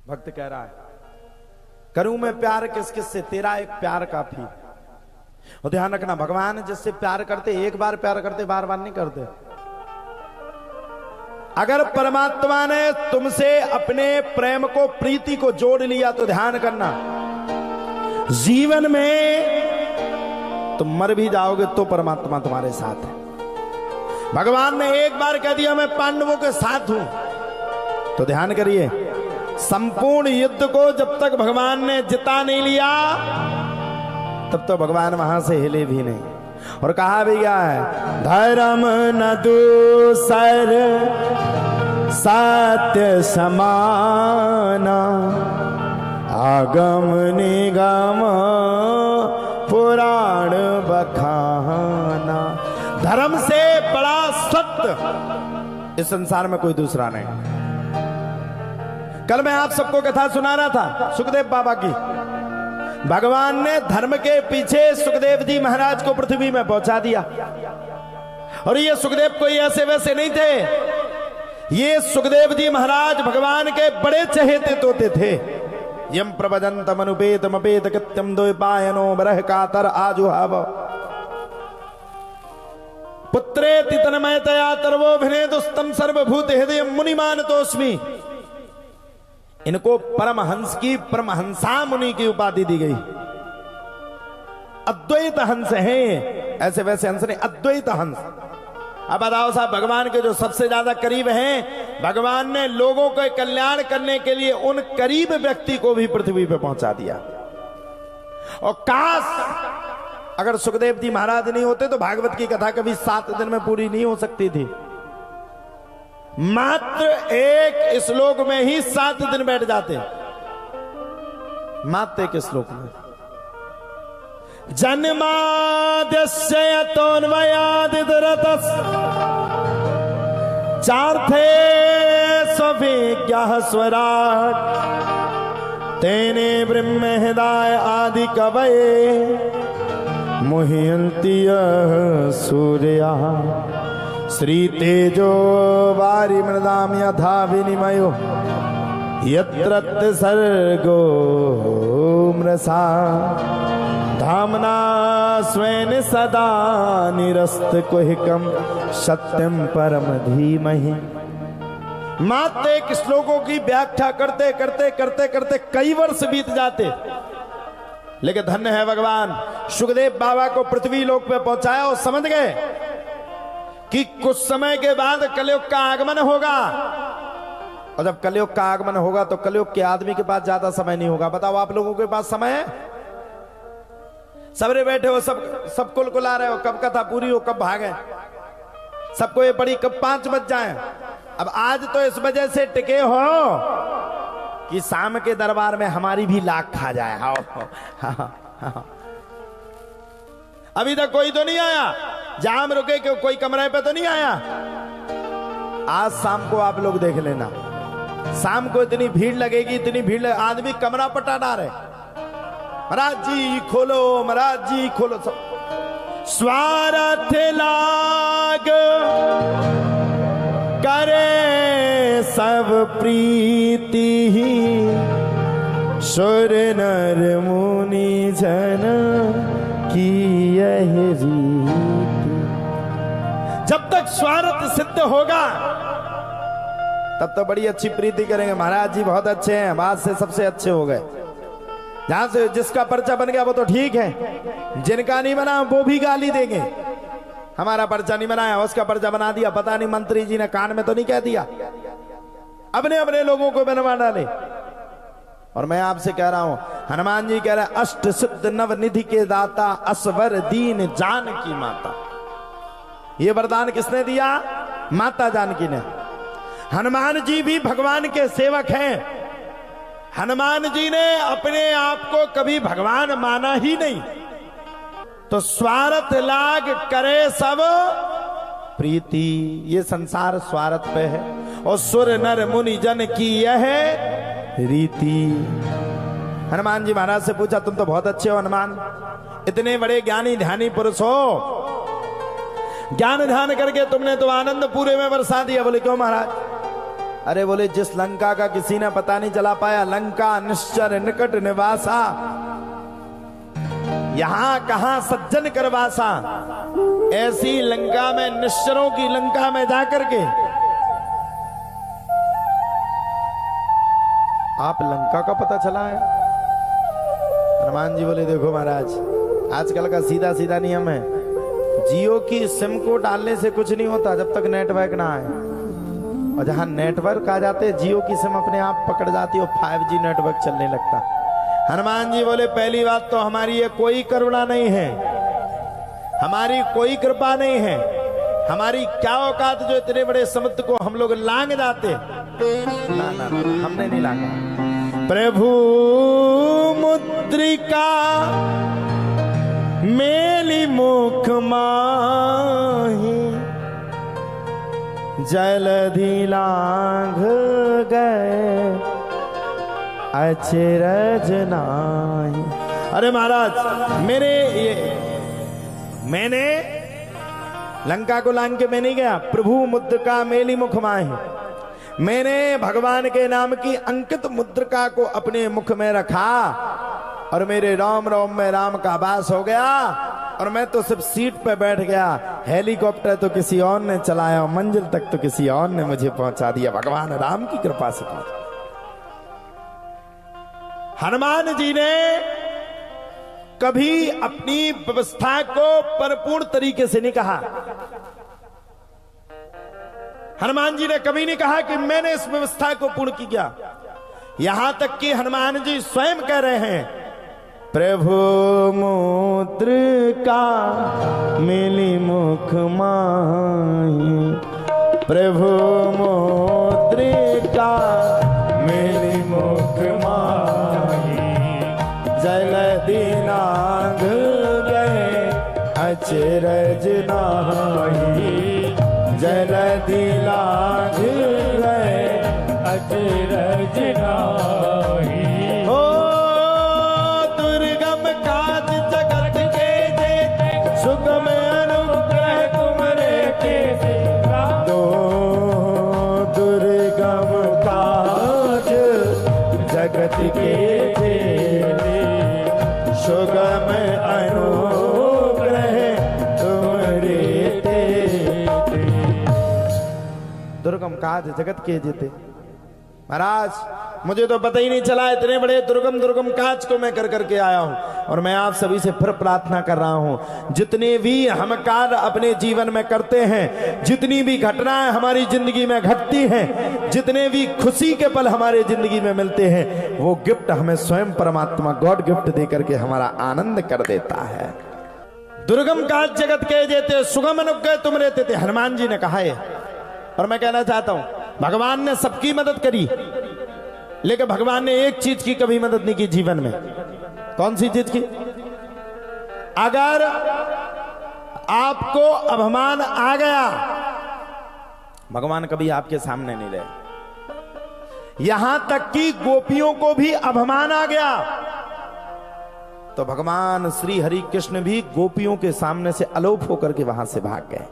भक्त कह रहा है, करूं मैं प्यार किस किस से, तेरा एक प्यार काफी। और ध्यान रखना, भगवान जिससे प्यार करते एक बार प्यार करते, बार बार नहीं करते। अगर परमात्मा ने तुमसे अपने प्रेम को, प्रीति को जोड़ लिया तो ध्यान करना, जीवन में तुम मर भी जाओगे तो परमात्मा तुम्हारे साथ है। भगवान ने एक बार कह दिया मैं पांडवों के साथ हूं, तो ध्यान करिए, संपूर्ण युद्ध को जब तक भगवान ने जिता नहीं लिया तब तो भगवान वहां से हिले भी नहीं। और कहा भी गया है, धर्म न दूसर सत्य समाना, आगम निगम पुराण बखाना। धर्म से बड़ा सत्य इस संसार में कोई दूसरा नहीं। कल मैं आप सबको कथा सुना रहा था सुखदेव बाबा की। भगवान ने धर्म के पीछे सुखदेव जी महाराज को पृथ्वी में पहुंचा दिया। और ये सुखदेव कोई ऐसे वैसे नहीं थे, ये सुखदेव जी महाराज भगवान के बड़े चहेते तोते थे। यम प्रभजंतम अनुपेतम अपेत कृत्यम द्वैपायनो बरह कातर आजुहाव, पुत्रेति तन्मयतया तर्वोभिनेदुस्तम सर्वभूत हृदय मुनिमान तोस्मि। इनको परमहंस की, परमहंसा मुनि की उपाधि दी गई। अद्वैत हंस हैं, ऐसे वैसे हंस नहीं, अद्वैत हंस। अब बताओ साहब, भगवान के जो सबसे ज्यादा करीब हैं, भगवान ने लोगों को कल्याण करने के लिए उन करीब व्यक्ति को भी पृथ्वी पे पहुंचा दिया। और काश अगर सुखदेव जी महाराज नहीं होते तो भागवत की कथा कभी 7 दिन में पूरी नहीं हो सकती थी। मात्र एक श्लोक में ही 7 दिन बैठ जाते, मात्र एक श्लोक में। जन्माद्यस्य यतोन्वयादितरतस् चार्थे स्वभिज्ञः स्वराट्, तेने ब्रह्म हृदय आदि कवये मुह्यन्ति यः सूर्याः। श्री तेजो वारि मृदाम यथा विनिमयो यत्र सर्गो मृषा, धामना स्वेन सदा निरस्त कुहिकम सत्यम परम धीमहि। मात्र एक श्लोकों की व्याख्या करते करते करते करते कई वर्ष बीत जाते, लेकिन धन्य है भगवान, सुखदेव बाबा को पृथ्वी लोक पे पहुंचाया और समझ गए कि कुछ समय के बाद कलयुग का आगमन होगा। और जब कलयुग का आगमन होगा तो कलयुग के आदमी के पास ज्यादा समय नहीं होगा। बताओ आप लोगों के पास समय है? सबरे बैठे हो, सब कुलकुला रहे हो, कब कथा पूरी हो, कब भागे, सबको ये पड़ी कब 5 बज जाए। अब आज तो इस वजह से टिके हो कि शाम के दरबार में हमारी भी लाख खा जाए। हाँ। अभी तक कोई तो नहीं आया, जहां हम रुके कोई कमरे पे तो नहीं आया। आज शाम को आप लोग देख लेना, शाम को इतनी भीड़ लगेगी, इतनी भीड़ आदमी कमरा पटा डाले, महाराज जी खोलो, महाराज जी खोलो। सब स्वार्थ लाग करे सब प्रीति, सुर नर मुनि जन की यह रीति। जब तक स्वार्थ सिद्ध होगा तब तो बड़ी अच्छी प्रीति करेंगे, महाराज जी बहुत अच्छे हैं, बाद से सबसे अच्छे हो गए। जहां से जिसका पर्चा बन गया वो तो ठीक है, जिनका नहीं बना वो भी गाली देंगे। हमारा पर्चा नहीं बनाया, उसका पर्चा बना दिया, पता नहीं मंत्री जी ने कान में तो नहीं कह दिया, अपने अपने लोगों को बनवा डाले। और मैं आपसे कह रहा हूं, हनुमान जी कह रहे हैं, अष्ट सिद्ध नव निधि के दाता, असवर दीन जानकी माता। ये वरदान किसने दिया? माता जानकी ने। हनुमान जी भी भगवान के सेवक हैं। हनुमान जी ने अपने आप को कभी भगवान माना ही नहीं। तो स्वार्थ लाग करे सब प्रीति, ये संसार स्वार्थ पे है। और सुर नर मुनि जन की यह रीति। हनुमान जी महाराज से पूछा, तुम तो बहुत अच्छे हो हनुमान, इतने बड़े ज्ञानी ध्यानी पुरुष हो, ज्ञान ध्यान करके तुमने तो आनंद पूरे में बरसा दिया। बोले क्यों महाराज? अरे बोले जिस लंका का किसी ने पता नहीं चला पाया, लंका निश्चर निकट निवासा, यहां कहां सज्जन करवासा, ऐसी लंका में, निश्चरों की लंका में जाकर के आप लंका का पता चला है। हनुमान जी बोले देखो महाराज, आजकल का सीधा सीधा नियम है, जियो की सिम को डालने से कुछ नहीं होता जब तक नेटवर्क ना आए, और जहां नेटवर्क आ जाते जियो की सिम अपने आप पकड़ जाती है और 5G नेटवर्क चलने लगता। हनुमान जी बोले पहली बात तो हमारी ये कोई करुणा नहीं है, हमारी कोई कृपा नहीं है, हमारी क्या औकात जो इतने बड़े समुद्र को हम लोग लांग जाते। ना ना ना, हमने नहीं लांगा। प्रभु मुद्रिका मेली मुख माही, जलधि लांघ गए अचरज नाही। अरे महाराज मैंने लंका को लांघ के मैं नहीं गया, प्रभु मुद्रिका मेली मुख माही, मैंने भगवान के नाम की अंकित मुद्रिका को अपने मुख में रखा और मेरे रोम रोम में राम का वास हो गया, और मैं तो सिर्फ सीट पे बैठ गया, हेलीकॉप्टर तो किसी और ने चलाया, मंजिल तक तो किसी और ने मुझे पहुंचा दिया, भगवान राम की कृपा से पहुंचा। हनुमान जी ने कभी अपनी व्यवस्था को परिपूर्ण तरीके से नहीं कहा। हनुमान जी ने कभी नहीं कहा कि मैंने इस व्यवस्था को पूर्ण किया। यहां तक कि हनुमान जी स्वयं कह रहे हैं, प्रभु मुद्रिका मिली मुख माही, प्रभु मुद्रिका मिली मुख माही, जलधि लांघ गए अचरज नाही, जलधि लांघ गए अचरज नाही। हो दुर्गम काज जगत के जेते, सुगम अनुग्रह तुमरे केते, दो दुर्गम काज जगत के जेते, सुगम अनुग्रह तुमरे तेते। दुर्गम काज जगत के जेते। महाराज मुझे तो पता ही नहीं चला, इतने बड़े दुर्गम काज को मैं कर करके आया हूं, और मैं आप सभी से फिर प्रार्थना कर रहा हूं, जितने भी हम कार्य अपने जीवन में करते हैं, जितनी भी घटनाएं हमारी जिंदगी में घटती हैं, जितने भी खुशी के पल हमारे जिंदगी में मिलते हैं, वो गिफ्ट हमें स्वयं परमात्मा गॉड गिफ्ट दे करके हमारा आनंद कर देता है। दुर्गम काज जगत के जेते, सुगम अनुग्रह तुम रहते थे, हनुमान जी ने कहा है। और मैं कहना चाहता हूं, भगवान ने सबकी मदद करी, लेकिन भगवान ने एक चीज की कभी मदद नहीं की जीवन में। कौन सी चीज की? अगर आपको अभिमान आ गया, भगवान कभी आपके सामने नहीं रहे। यहां तक कि गोपियों को भी अभिमान आ गया तो भगवान श्री हरि कृष्ण भी गोपियों के सामने से अलोप होकर के वहां से भाग गए।